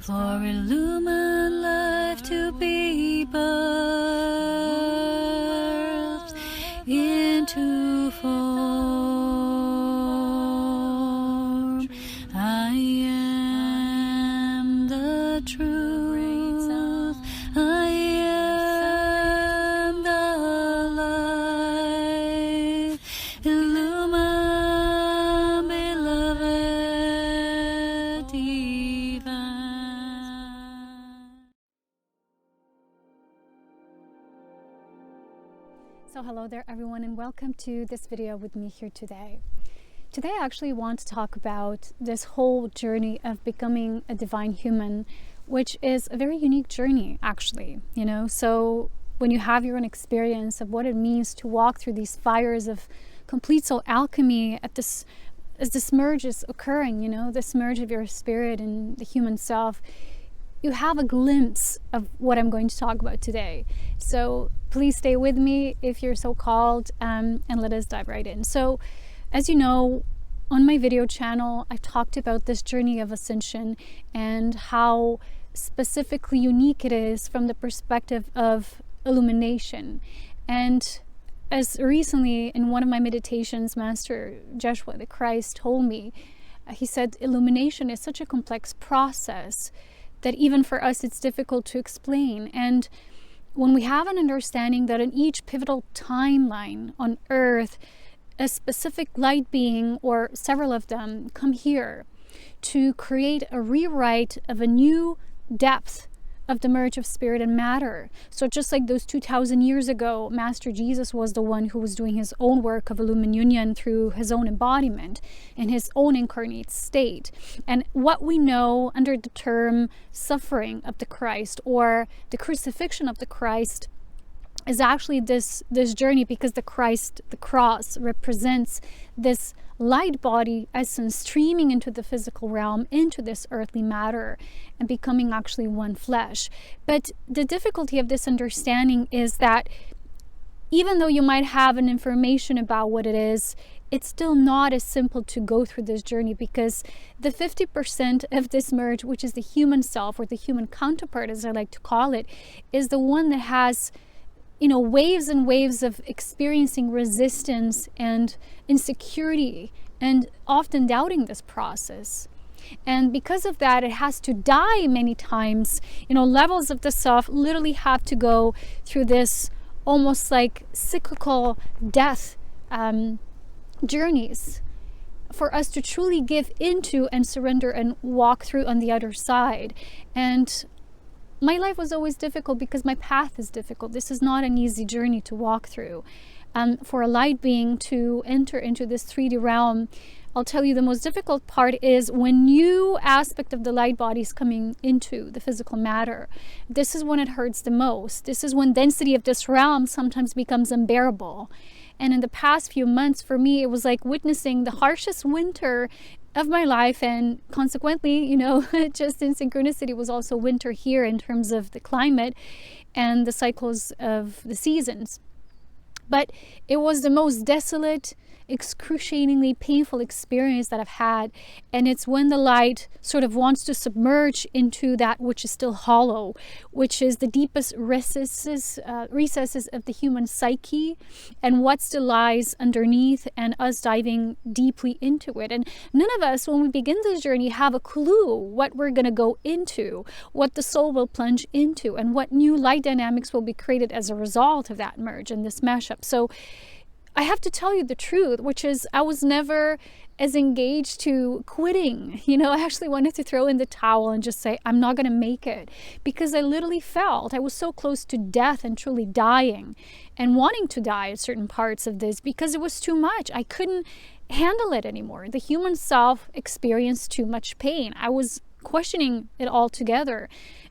for illumined life to be birthed into form. I am the truth. I am the light. Illumine, beloved divine. So hello there everyone, and welcome to this video with me here today. Today I actually want to talk about this whole journey of becoming a divine human, which is a very unique journey actually, so when you have your own experience of what it means to walk through these fires of complete soul alchemy as this merge is occurring, this merge of your spirit and the human self, you have a glimpse of what I'm going to talk about today. So please stay with me if you're so called, and let us dive right in. So as you know, on my video channel, I've talked about this journey of ascension and how specifically unique it is from the perspective of illumination. And as recently in one of my meditations, Master Joshua the Christ told me, he said, illumination is such a complex process that even for us it's difficult to explain. And when we have an understanding that in each pivotal timeline on Earth, a specific light being or several of them come here to create a rewrite of a new depth of the merge of spirit and matter. So just like those 2,000 years ago, Master Jesus was the one who was doing his own work of illumination through his own embodiment in his own incarnate state. And what we know under the term suffering of the Christ or the crucifixion of the Christ is actually this journey, because the cross represents this light body essence streaming into the physical realm, into this earthly matter, and becoming actually one flesh. But the difficulty of this understanding is that even though you might have an information about what it is, it's still not as simple to go through this journey, because the 50% of this merge, which is the human self or the human counterpart, as I like to call it, is the one that has waves and waves of experiencing resistance and insecurity and often doubting this process. And because of that, it has to die many times. Levels of the self literally have to go through this almost like cyclical death journeys for us to truly give into and surrender and walk through on the other side. And my life was always difficult because my path is difficult. This is not an easy journey to walk through. For a light being to enter into this 3D realm, I'll tell you the most difficult part is when new aspect of the light body is coming into the physical matter. This is when it hurts the most. This is when density of this realm sometimes becomes unbearable. And in the past few months, for me, it was like witnessing the harshest winter of my life, and consequently, just in synchronicity was also winter here in terms of the climate and the cycles of the seasons. But it was the most desolate, excruciatingly painful experience that I've had. And it's when the light sort of wants to submerge into that which is still hollow, which is the deepest recesses of the human psyche, and what still lies underneath, and us diving deeply into it. And none of us, when we begin this journey, have a clue what we're going to go into, what the soul will plunge into, and what new light dynamics will be created as a result of that merge and this mashup. So I have to tell you the truth, which is I was never as engaged to quitting. I actually wanted to throw in the towel and just say, I'm not going to make it, because I literally felt I was so close to death and truly dying and wanting to die at certain parts of this, because it was too much. I couldn't handle it anymore. The human self experienced too much pain. I was questioning it altogether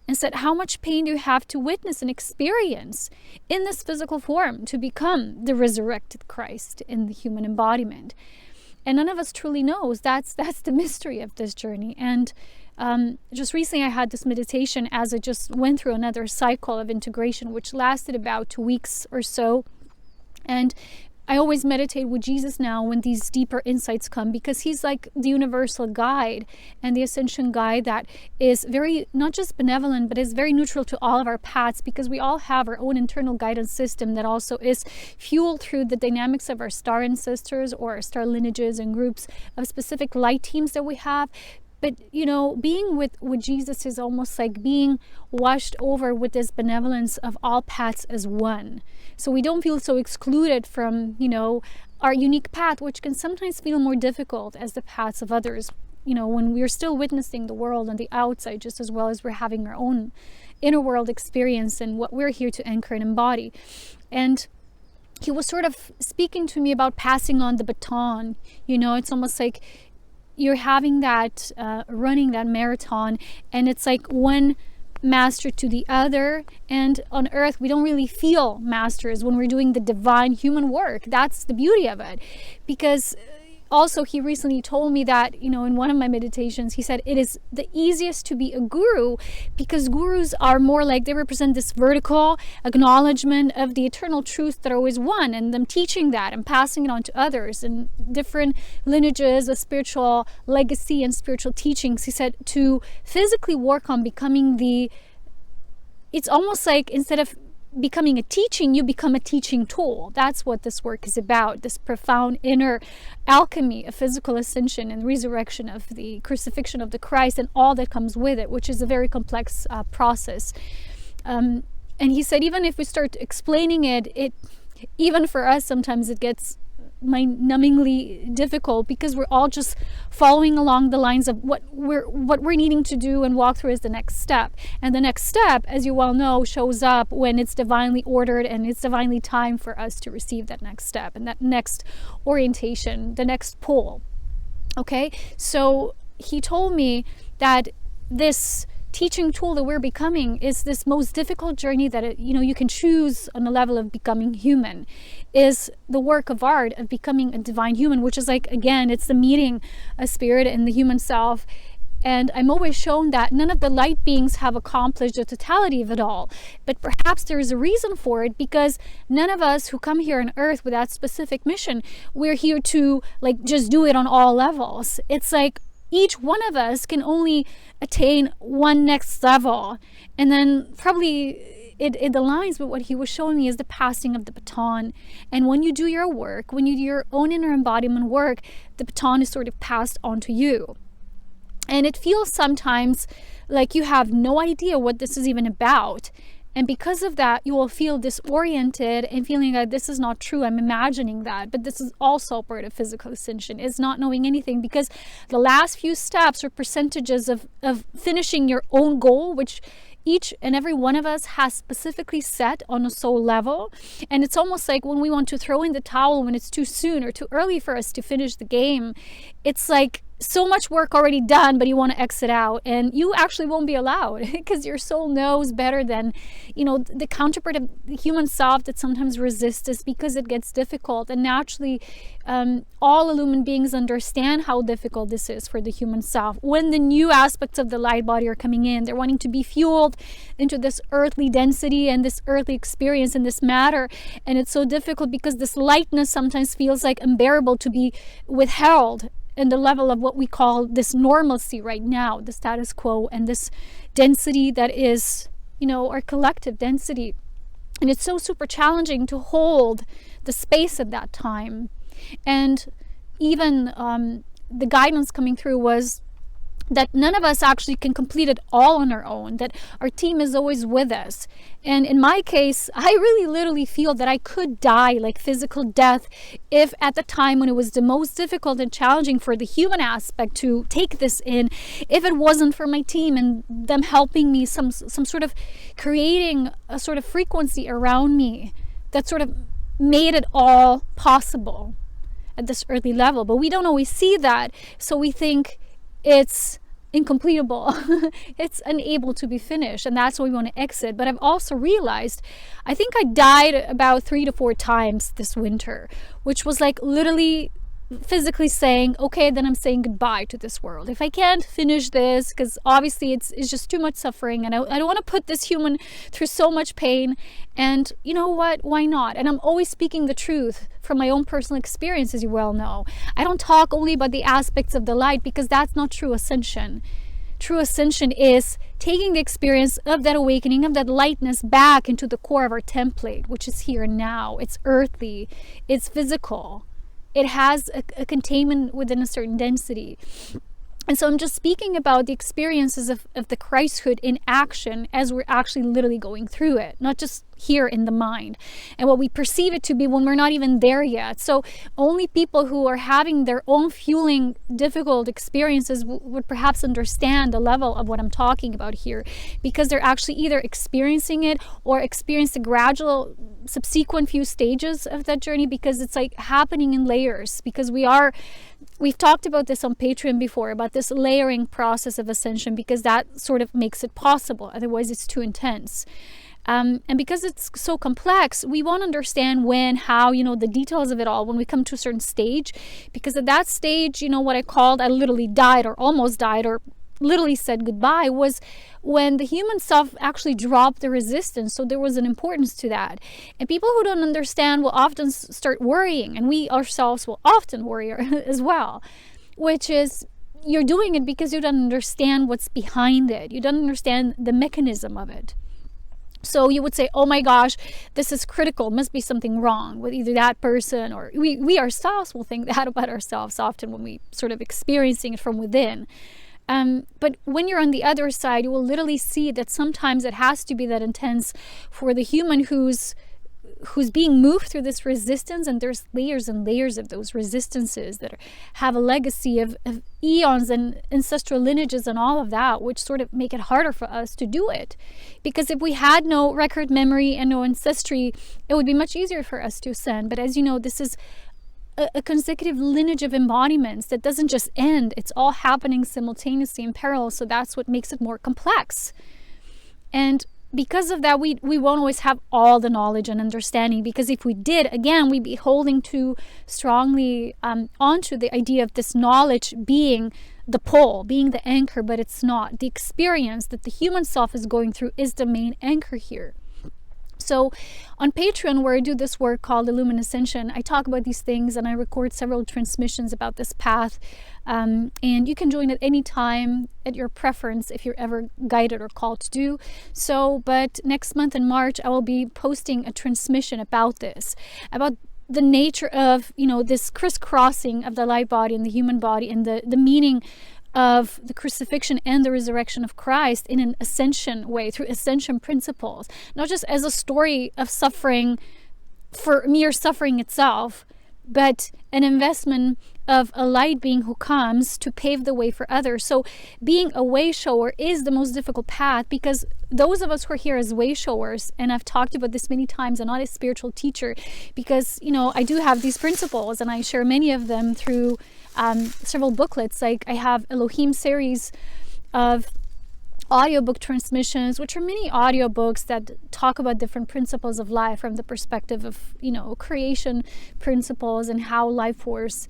and said, how much pain do you have to witness and experience in this physical form to become the resurrected Christ in the human embodiment? And none of us truly knows. That's the mystery of this journey. And just recently I had this meditation as I just went through another cycle of integration, which lasted about 2 weeks or so. And I always meditate with Jesus now when these deeper insights come, because he's like the universal guide and the ascension guide that is very, not just benevolent, but is very neutral to all of our paths, because we all have our own internal guidance system that also is fueled through the dynamics of our star ancestors or our star lineages and groups of specific light teams that we have. But, you know, being with Jesus is almost like being washed over with this benevolence of all paths as one. So we don't feel so excluded from, you know, our unique path, which can sometimes feel more difficult as the paths of others, you know, when we're still witnessing the world on the outside, just as well as we're having our own inner world experience and what we're here to anchor and embody. And he was sort of speaking to me about passing on the baton. You know, it's almost like you're having that running that marathon, and it's like one master to the other. And on earth we don't really feel masters when we're doing the divine human work. That's the beauty of it. Because also, he recently told me that, you know, in one of my meditations, he said it is the easiest to be a guru, because gurus are more like, they represent this vertical acknowledgement of the eternal truth that are always one, and them teaching that and passing it on to others and different lineages of spiritual legacy and spiritual teachings. He said to physically work on becoming it's almost like, instead of becoming a teaching, you become a teaching tool. That's what this work is about, this profound inner alchemy of physical ascension and resurrection of the crucifixion of the Christ and all that comes with it, which is a very complex process. And he said, even if we start explaining it, even for us, sometimes it gets mind-numbingly difficult, because we're all just following along the lines of what we're needing to do and walk through as the next step. And the next step, as you well know, shows up when it's divinely ordered and it's divinely time for us to receive that next step and that next orientation, the next pull. Okay, so he told me that this teaching tool that we're becoming is this most difficult journey that you can choose on the level of becoming human, is the work of art of becoming a divine human, which is like, again, it's the meeting a spirit and the human self. And I'm always shown that none of the light beings have accomplished the totality of it all. But perhaps there is a reason for it, because none of us who come here on earth with that specific mission, we're here to like just do it on all levels. It's like each one of us can only attain one next level. And then probably it aligns with what he was showing me, is the passing of the baton. And when you do your work, when you do your own inner embodiment work, the baton is sort of passed on to you. And it feels sometimes like you have no idea what this is even about. And because of that, you will feel disoriented and feeling like this is not true. I'm imagining that. But this is also part of physical ascension, is not knowing anything, because the last few steps are percentages of finishing your own goal, which each and every one of us has specifically set on a soul level. And it's almost like when we want to throw in the towel when it's too soon or too early for us to finish the game, it's like so much work already done, but you want to exit out, and you actually won't be allowed, because your soul knows better than, the counterpart of the human self that sometimes resists this, because it gets difficult. And naturally, all illumined beings understand how difficult this is for the human self. When the new aspects of the light body are coming in, they're wanting to be fueled into this earthly density and this earthly experience and this matter. And it's so difficult because this lightness sometimes feels like unbearable to be withheld in the level of what we call this normalcy right now, the status quo, and this density that is, our collective density. And it's so super challenging to hold the space at that time. And even the guidance coming through was that none of us actually can complete it all on our own, that our team is always with us. And in my case, I really literally feel that I could die, like physical death, if at the time when it was the most difficult and challenging for the human aspect to take this in, if it wasn't for my team and them helping me, some sort of creating a sort of frequency around me that sort of made it all possible at this earthly level. But we don't always see that, so we think it's incompletable. It's unable to be finished, and that's why we want to exit. But I've also realized, I think I died about 3 to 4 times this winter, which was like literally physically saying, okay, then I'm saying goodbye to this world. If I can't finish this, because obviously it's just too much suffering, and I don't want to put this human through so much pain, and you know what, why not? And I'm always speaking the truth from my own personal experience, as you well know. I don't talk only about the aspects of the light, because that's not true ascension. True ascension is taking the experience of that awakening, of that lightness, back into the core of our template, which is here and now. It's earthly, it's physical, it has a containment within a certain density. And so I'm just speaking about the experiences of the Christhood in action as we're actually literally going through it, not just here in the mind and what we perceive it to be when we're not even there yet. So only people who are having their own fueling difficult experiences would perhaps understand the level of what I'm talking about here, because they're actually either experiencing it or experience the gradual subsequent few stages of that journey, because it's like happening in layers, because we've talked about this on Patreon before, about this layering process of ascension, because that sort of makes it possible. Otherwise, it's too intense. And because it's so complex, we won't understand when, how, the details of it all when we come to a certain stage. Because at that stage, what I literally died or almost died or literally said goodbye, was when the human self actually dropped the resistance. So there was an importance to that. And people who don't understand will often start worrying, and we ourselves will often worry as well, which is, you're doing it because you don't understand what's behind it. You don't understand the mechanism of it. So you would say, oh my gosh, this is critical, must be something wrong with either that person, or we ourselves will think that about ourselves often when we sort of experiencing it from within. But when you're on the other side, you will literally see that sometimes it has to be that intense for the human who's being moved through this resistance, and there's layers and layers of those resistances that have a legacy of eons and ancestral lineages and all of that, which sort of make it harder for us to do it. Because if we had no record memory and no ancestry, it would be much easier for us to ascend. But as you know, this is a consecutive lineage of embodiments that doesn't just end. It's all happening simultaneously in parallel. So that's what makes it more complex. And because of that, we won't always have all the knowledge and understanding, because if we did, again, we'd be holding too strongly onto the idea of this knowledge being the pole, being the anchor, but it's not. The experience that the human self is going through is the main anchor here. So on Patreon, where I do this work called Illumined Ascension, I talk about these things and I record several transmissions about this path. And you can join at any time at your preference if you're ever guided or called to do so. But next month in March, I will be posting a transmission about this, about the nature of, this crisscrossing of the light body and the human body, and the meaning of the crucifixion and the resurrection of Christ in an ascension way, through ascension principles, not just as a story of suffering for mere suffering itself, but an investment of a light being who comes to pave the way for others. So being a way shower is the most difficult path, because those of us who are here as way showers, and I've talked about this many times, I'm not a spiritual teacher, because I do have these principles and I share many of them through several booklets. Like I have Elohim series of audiobook transmissions, which are mini audiobooks that talk about different principles of life from the perspective of creation principles, and how life force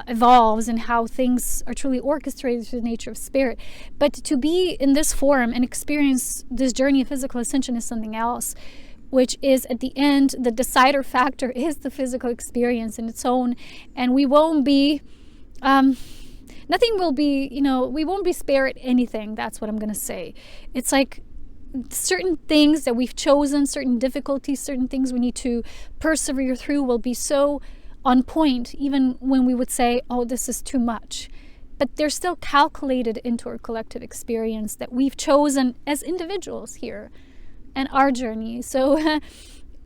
evolves, and how things are truly orchestrated through the nature of spirit. But to be in this form and experience this journey of physical ascension is something else, which is at the end, the decider factor is the physical experience in its own. And we won't be nothing will be, we won't be spared anything. That's what I'm going to say. It's like certain things that we've chosen, certain difficulties, certain things we need to persevere through will be so on point, even when we would say, oh, this is too much. But they're still calculated into our collective experience that we've chosen as individuals here and our journey. So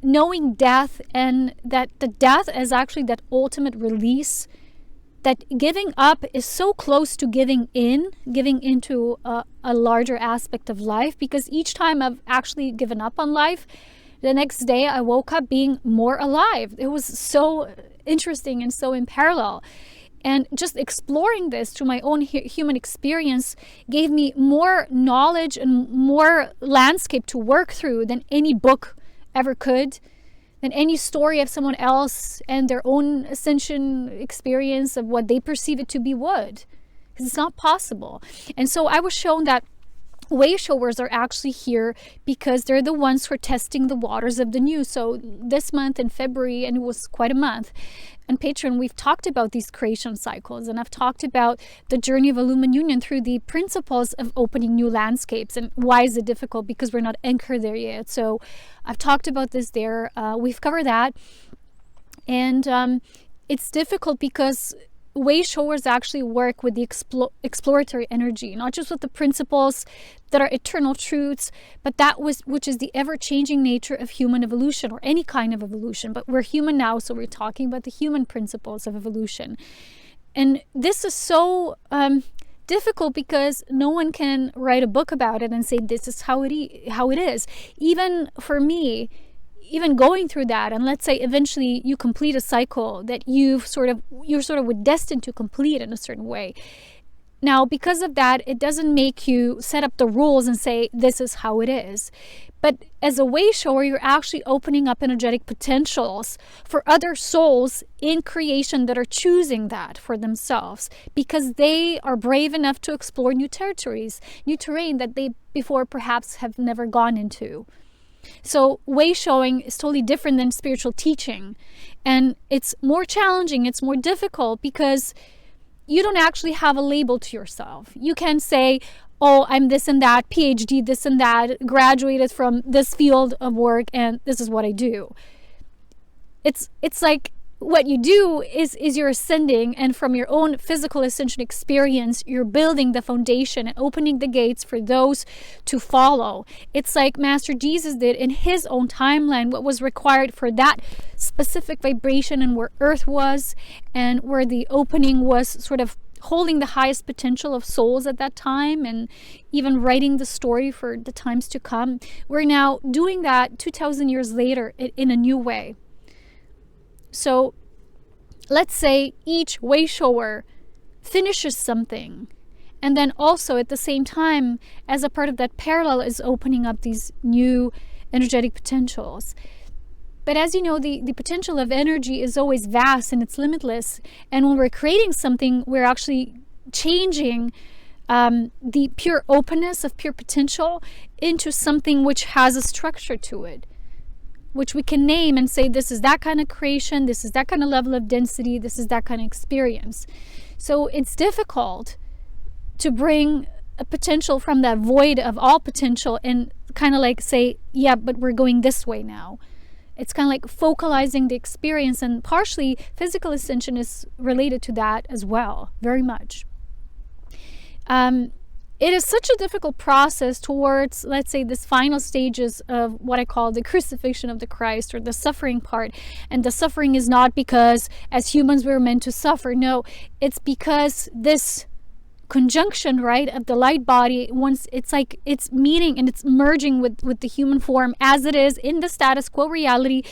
knowing death, and that the death is actually that ultimate release, that giving up is so close to giving into a larger aspect of life, because each time I've actually given up on life, the next day I woke up being more alive. It was so interesting and so in parallel. And just exploring this through my own human experience gave me more knowledge and more landscape to work through than any book ever could. than any story of someone else and their own ascension experience of what they perceive it to be would. Because it's not possible. And so I was shown that way showers are actually here because they're the ones who are testing the waters of the new. So this month in February, and it was quite a month, on Patreon, we've talked about these creation cycles, and I've talked about the journey of Illumined Union through the principles of opening new landscapes. And why is it difficult? Because we're not anchored there yet. So I've talked about this there. We've covered that. And it's difficult because way showers actually work with the exploratory energy, not just with the principles that are eternal truths, but which is the ever-changing nature of human evolution, or any kind of evolution. But we're human now, so we're talking about the human principles of evolution. And this is so difficult because no one can write a book about it and say this is how it is. Even for me, even going through that, and let's say eventually you complete a cycle that you're sort of destined to complete in a certain way. Now, because of that, it doesn't make you set up the rules and say this is how it is. But as a way shower, you're actually opening up energetic potentials for other souls in creation that are choosing that for themselves because they are brave enough to explore new territories, new terrain that they before perhaps have never gone into. So way showing is totally different than spiritual teaching, and it's more challenging, it's more difficult because you don't actually have a label to yourself. You can say, oh, I'm this and that, PhD, this and that, graduated from this field of work, and this is what I do. It's like what you do is you're ascending, and from your own physical ascension experience, you're building the foundation and opening the gates for those to follow. It's like Master Jesus did in his own timeline, what was required for that specific vibration and where Earth was and where the opening was sort of holding the highest potential of souls at that time, and even writing the story for the times to come. We're now doing that 2,000 years later in a new way. So let's say each way shower finishes something, and then also at the same time, as a part of that parallel, is opening up these new energetic potentials. But as you know, the potential of energy is always vast and it's limitless. And when we're creating something, we're actually changing the pure openness of pure potential into something which has a structure to it, which we can name and say, this is that kind of creation, this is that kind of level of density, this is that kind of experience. So it's difficult to bring a potential from that void of all potential and kind of like say, yeah, but we're going this way now. It's kind of like focalizing the experience, and partially physical ascension is related to that as well, very much. It is such a difficult process towards, let's say, this final stages of what I call the crucifixion of the Christ, or the suffering part. And the suffering is not because as humans we're meant to suffer. No, it's because this conjunction, right, of the light body, once it's like it's meeting and it's merging with the human form as it is in the status quo reality,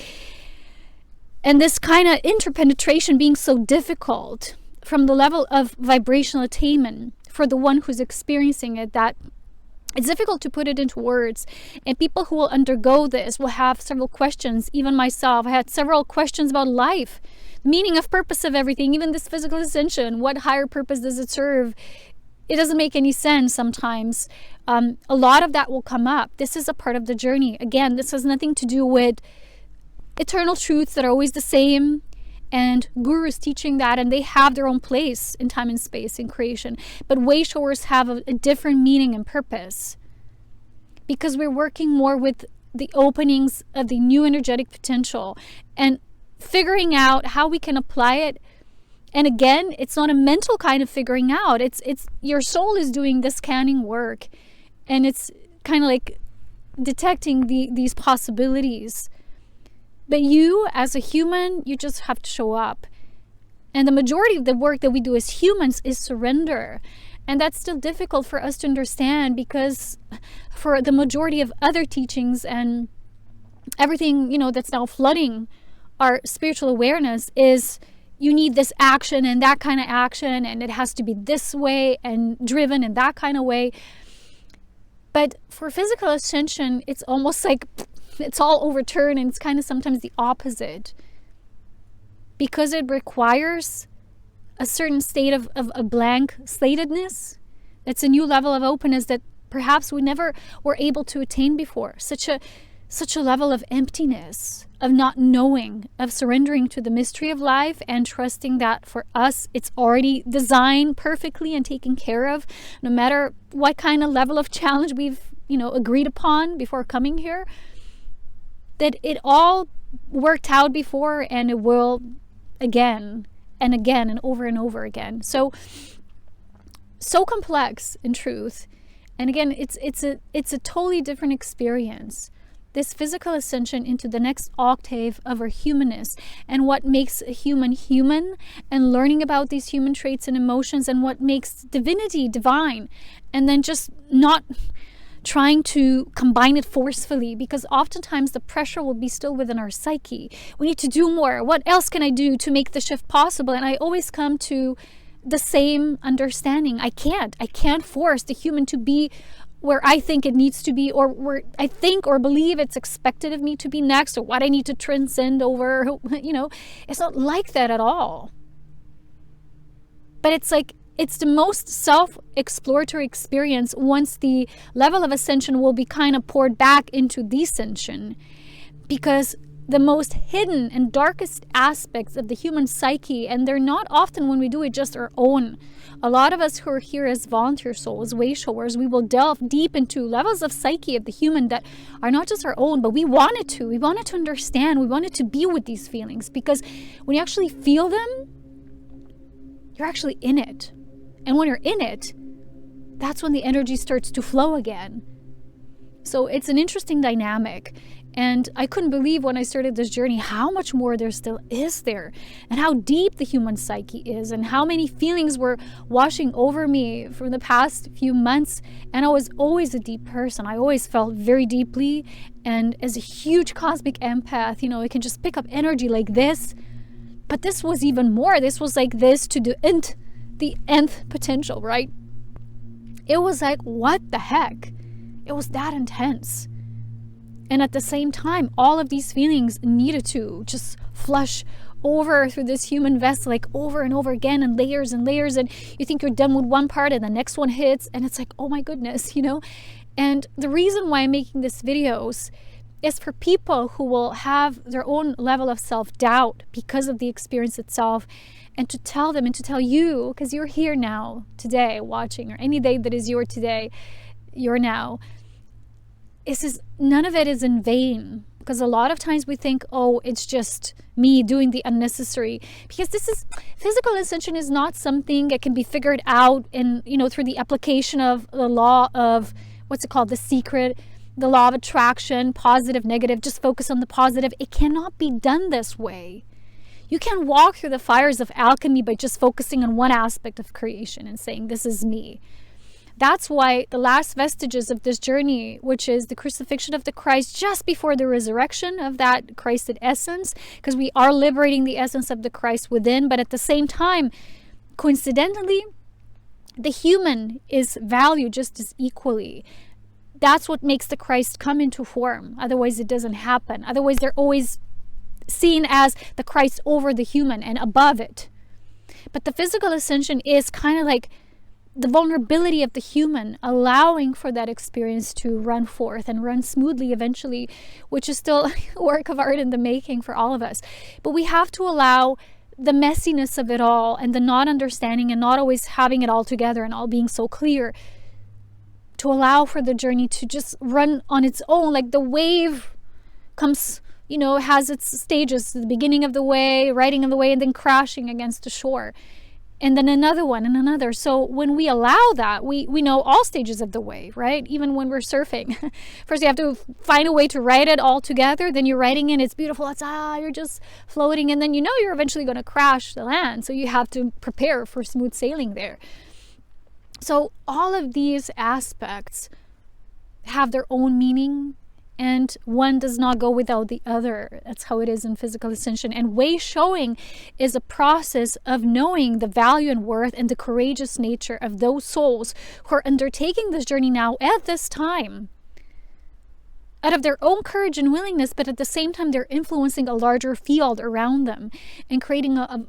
and this kind of interpenetration being so difficult from the level of vibrational attainment for the one who's experiencing it, that it's difficult to put it into words. And people who will undergo this will have several questions. Even myself, I had several questions about life, meaning of purpose of everything, even this physical ascension. What higher purpose does it serve? It doesn't make any sense sometimes. A lot of that will come up. This is a part of the journey. Again, this has nothing to do with eternal truths that are always the same, and gurus teaching that, and they have their own place in time and space in creation. But way showers have a different meaning and purpose, because we're working more with the openings of the new energetic potential and figuring out how we can apply it. And again, it's not a mental kind of figuring out. It's your soul is doing the scanning work, and it's kind of like detecting these possibilities. But you, as a human, you just have to show up. And the majority of the work that we do as humans is surrender. And that's still difficult for us to understand, because for the majority of other teachings and everything, that's now flooding our spiritual awareness is you need this action and that kind of action, and it has to be this way and driven in that kind of way. But for physical ascension, it's almost like it's all overturned, and it's kind of sometimes the opposite, because it requires a certain state of a blank slatedness. It's a new level of openness that perhaps we never were able to attain before. Such a level of emptiness, of not knowing, of surrendering to the mystery of life and trusting that for us it's already designed perfectly and taken care of, no matter what kind of level of challenge we've agreed upon before coming here, that it all worked out before, and it will again and again and over again. So complex in truth. And again, it's a totally different experience, this physical ascension into the next octave of our humanness, and what makes a human human, and learning about these human traits and emotions, and what makes divinity divine, and then just not trying to combine it forcefully, because oftentimes the pressure will be still within our psyche. We need to do more. What else can I do to make the shift possible? And I always come to the same understanding. I can't force the human to be where I think it needs to be, or where I think or believe it's expected of me to be next, or what I need to transcend over. It's not like that at all. But it's the most self-exploratory experience once the level of ascension will be kind of poured back into descension, because the most hidden and darkest aspects of the human psyche, and they're not often, when we do it, just our own. A lot of us who are here as volunteer souls, way showers, we will delve deep into levels of psyche of the human that are not just our own, but we wanted to understand, we wanted to be with these feelings, because when you actually feel them, you're actually in it. And when you're in it, that's when the energy starts to flow again. So it's an interesting dynamic. And I couldn't believe when I started this journey how much more there still is there, and how deep the human psyche is, and how many feelings were washing over me for the past few months. And I was always a deep person. I always felt very deeply. And as a huge cosmic empath, I can just pick up energy like this. But this was even more. This was like this to the nth potential, right? It was like, what the heck? It was that intense. And at the same time, all of these feelings needed to just flush over through this human vessel, like over and over again, and layers and layers. And you think you're done with one part, and the next one hits, and it's like, oh my goodness, And the reason why I'm making these videos is for people who will have their own level of self-doubt because of the experience itself, and to tell them and to tell you, because you're here now, today, watching, or any day that is your today, you're now. None of it is in vain, because a lot of times we think, oh, it's just me doing the unnecessary, because physical ascension is not something that can be figured out in, through the application of the law of, the secret, the law of attraction, positive, negative, just focus on the positive. It cannot be done this way. You can't walk through the fires of alchemy by just focusing on one aspect of creation and saying, this is me. That's why the last vestiges of this journey, which is the crucifixion of the Christ just before the resurrection of that Christed essence, because we are liberating the essence of the Christ within, but at the same time, coincidentally, the human is valued just as equally. That's what makes the Christ come into form. Otherwise, it doesn't happen. Otherwise, they're always seen as the Christ over the human and above it. But the physical ascension is kind of like the vulnerability of the human, allowing for that experience to run forth and run smoothly eventually, which is still a work of art in the making for all of us. But we have to allow the messiness of it all, and the not understanding, and not always having it all together and all being so clear, to allow for the journey to just run on its own. Like the wave comes, has its stages, the beginning of the way, riding on the way, and then crashing against the shore. And then another one and another. So when we allow that, we know all stages of the wave, right? Even when we're surfing. First, you have to find a way to ride it all together. Then you're riding in, it's beautiful. You're just floating. And then you're eventually going to crash the land. So you have to prepare for smooth sailing there. So all of these aspects have their own meaning, and one does not go without the other. That's how it is in physical ascension. And way showing is a process of knowing the value and worth and the courageous nature of those souls who are undertaking this journey now at this time. out of their own courage and willingness, but at the same time, they're influencing a larger field around them and creating a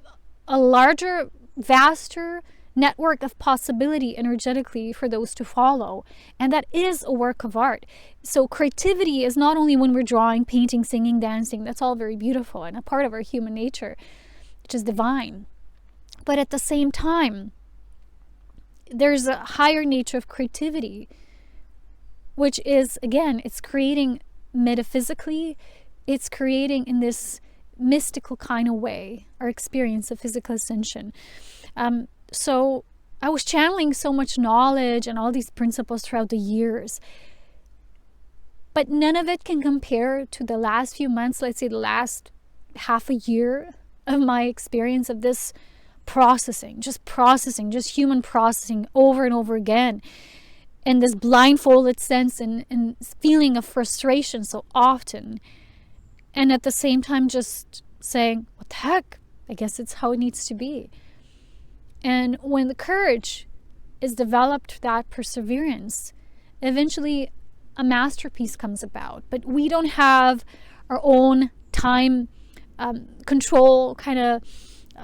larger, vaster network of possibility energetically for those to follow. And that is a work of art. So creativity is not only when we're drawing, painting, singing, dancing. That's all very beautiful and a part of our human nature, which is divine. But at the same time, there's a higher nature of creativity, which is, again, it's creating metaphysically, it's creating in this mystical kind of way our experience of physical ascension. So I was channeling so much knowledge and all these principles throughout the years, but none of it can compare to the last few months, let's say the last half a year of my experience of this processing, just human processing over and over again. And this blindfolded sense and feeling of frustration so often. And at the same time, just saying, what the heck? I guess it's how it needs to be. And when the courage is developed, that perseverance, eventually a masterpiece comes about. But we don't have our own time control kind of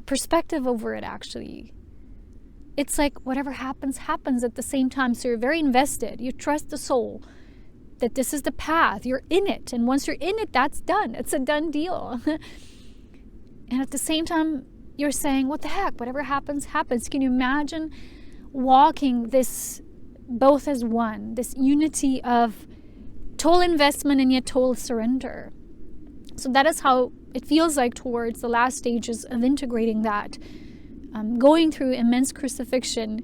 perspective over it, actually. It's like whatever happens, happens at the same time. So you're very invested. You trust the soul that this is the path. You're in it. And once you're in it, that's done. It's a done deal. And at the same time, you're saying, what the heck? Whatever happens, happens. Can you imagine walking this both as one, this unity of total investment and yet total surrender? So that is how it feels like towards the last stages of integrating that. Going through immense crucifixion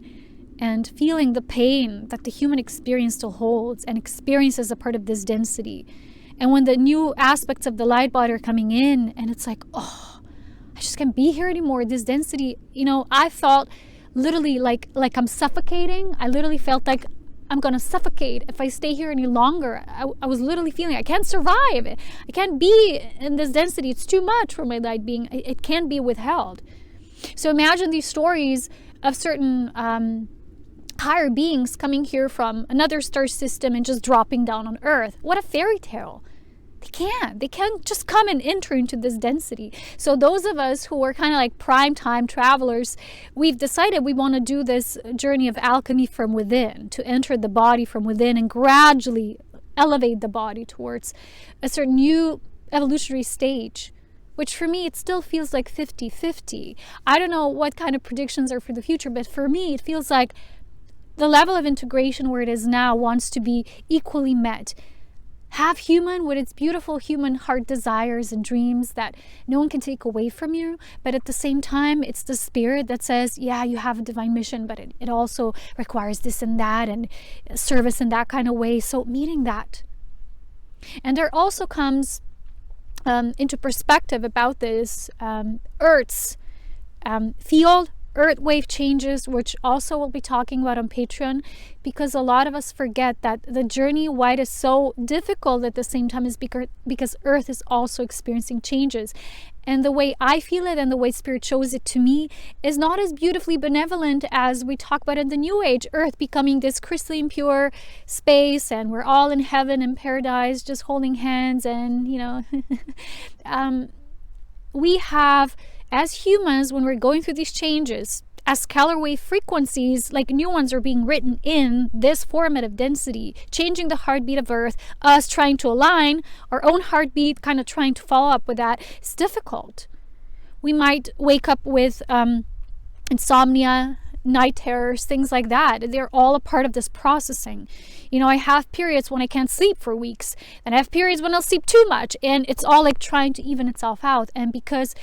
and feeling the pain that the human experience still holds and experiences a part of this density. And when the new aspects of the light body are coming in, and it's like, oh, I just can't be here anymore. This density, I felt literally like I'm suffocating. I literally felt like I'm going to suffocate if I stay here any longer. I was literally feeling I can't survive. I can't be in this density. It's too much for my light being. It can't be withheld. So imagine these stories of certain higher beings coming here from another star system and just dropping down on Earth. What a fairy tale. They can't just come and enter into this density. So those of us who are kind of like prime time travelers, we've decided we want to do this journey of alchemy from within, to enter the body from within and gradually elevate the body towards a certain new evolutionary stage, which for me, it still feels like 50-50. I don't know what kind of predictions are for the future, but for me, it feels like the level of integration where it is now wants to be equally met. Half human with its beautiful human heart desires and dreams that no one can take away from you. But at the same time, it's the spirit that says, yeah, you have a divine mission, but it also requires this and that and service in that kind of way. So meeting that. And there also comes into perspective about this Earth's field, Earth wave changes, which also we'll be talking about on Patreon, because a lot of us forget that the journey why it is so difficult at the same time is because Earth is also experiencing changes. And the way I feel it and the way Spirit shows it to me is not as beautifully benevolent as we talk about in the New Age, Earth becoming this crystalline pure space and we're all in heaven and paradise just holding hands and, we have, as humans, when we're going through these changes, as scalar wave frequencies, like new ones are being written in this formative density, changing the heartbeat of Earth, us trying to align our own heartbeat, kind of trying to follow up with that, it's difficult. We might wake up with insomnia, night terrors, things like that. They're all a part of this processing. I have periods when I can't sleep for weeks, and I have periods when I'll sleep too much, and it's all like trying to even itself out. And because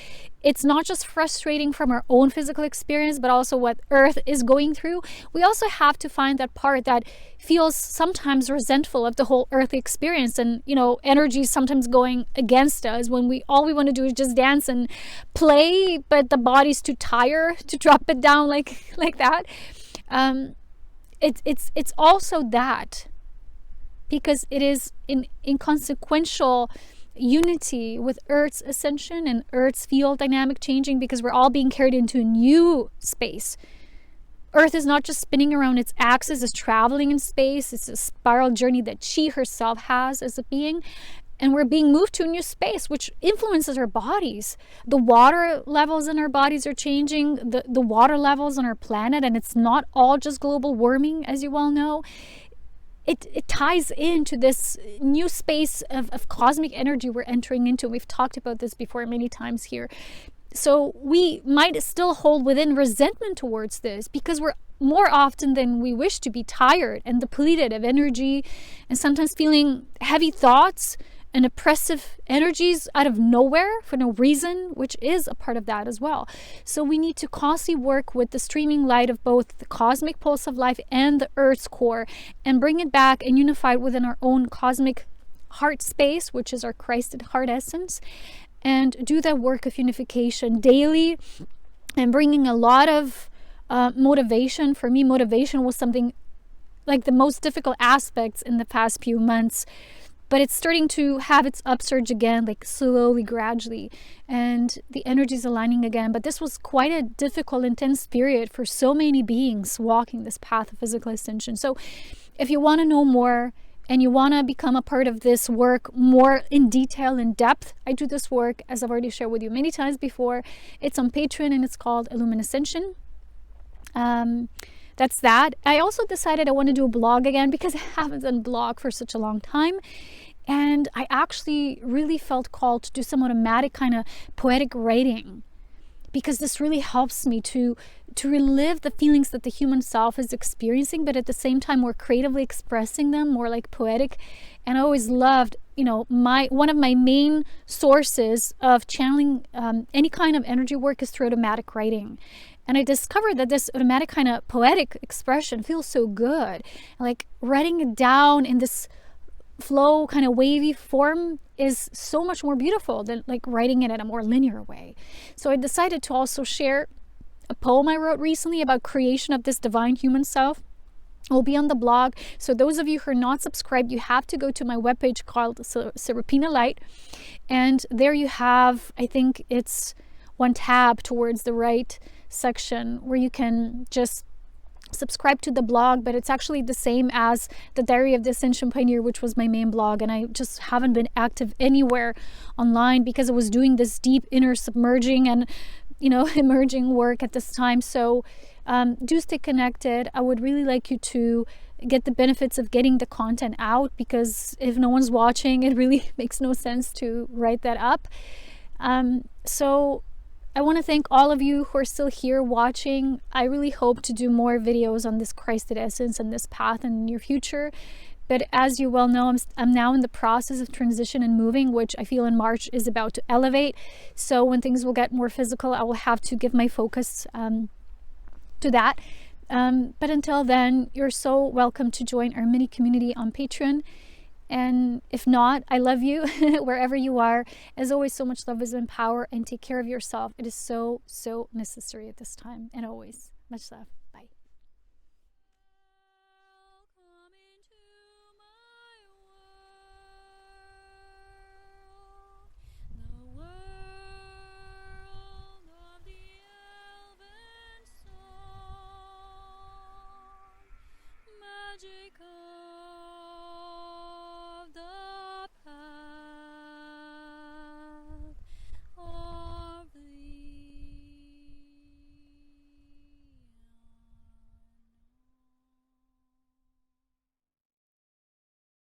it's not just frustrating from our own physical experience, but also what Earth is going through, we also have to find that part that feels sometimes resentful of the whole earthly experience, and energy is sometimes going against us when all we want to do is just dance and play, but the body's too tired to drop it down like that. It's also that, because it is in inconsequential unity with Earth's ascension and Earth's field dynamic changing, because we're all being carried into a new space. Earth is not just spinning around its axis, it's traveling in space. It's a spiral journey that she herself has as a being. And we're being moved to a new space, which influences our bodies. The water levels in our bodies are changing, the water levels on our planet, and it's not all just global warming, as you well know. It ties into this new space of cosmic energy we're entering into. We've talked about this before many times here. So we might still hold within resentment towards this because we're more often than we wish to be tired and depleted of energy, and sometimes feeling heavy thoughts and oppressive energies out of nowhere for no reason, which is a part of that as well. So we need to constantly work with the streaming light of both the cosmic pulse of life and the Earth's core, and bring it back and unify it within our own cosmic heart space, which is our Christed heart essence, and do that work of unification daily, and bringing a lot of motivation. For me, motivation was something like the most difficult aspects in the past few months, but it's starting to have its upsurge again, like slowly, gradually, and the energy is aligning again. But this was quite a difficult, intense period for so many beings walking this path of physical ascension. So if you want to know more and you want to become a part of this work more in detail, in depth, I do this work, as I've already shared with you many times before. It's on Patreon and it's called Illumin Ascension. That's that. I also decided I want to do a blog again because I haven't done a blog for such a long time. And I actually really felt called to do some automatic kind of poetic writing, because this really helps me to relive the feelings that the human self is experiencing, but at the same time more creatively expressing them, more like poetic. And I always loved, one of my main sources of channeling any kind of energy work is through automatic writing. And I discovered that this automatic kind of poetic expression feels so good. Like writing it down in this flow kind of wavy form is so much more beautiful than like writing it in a more linear way. So I decided to also share a poem I wrote recently about creation of this divine human self. It will be on the blog. So those of you who are not subscribed, you have to go to my webpage called Serapina Light. And there you have, I think it's one tab towards the right section where you can just subscribe to the blog, but it's actually the same as the Diary of the Ascension Pioneer, which was my main blog, and I just haven't been active anywhere online because I was doing this deep inner submerging and emerging work at this time. So do stay connected. I would really like you to get the benefits of getting the content out, because if no one's watching, it really makes no sense to write that up. So I want to thank all of you who are still here watching. I really hope to do more videos on this Christed essence and this path in the near future. But as you well know, I'm now in the process of transition and moving, which I feel in March is about to elevate. So when things will get more physical, I will have to give my focus to that. But until then, you're so welcome to join our mini community on Patreon. And if not, I love you wherever you are. As always, so much love, wisdom, and power, and take care of yourself. It is so, so necessary at this time, and always. Much love. Bye. Come into my world, the world of the elven song, magical.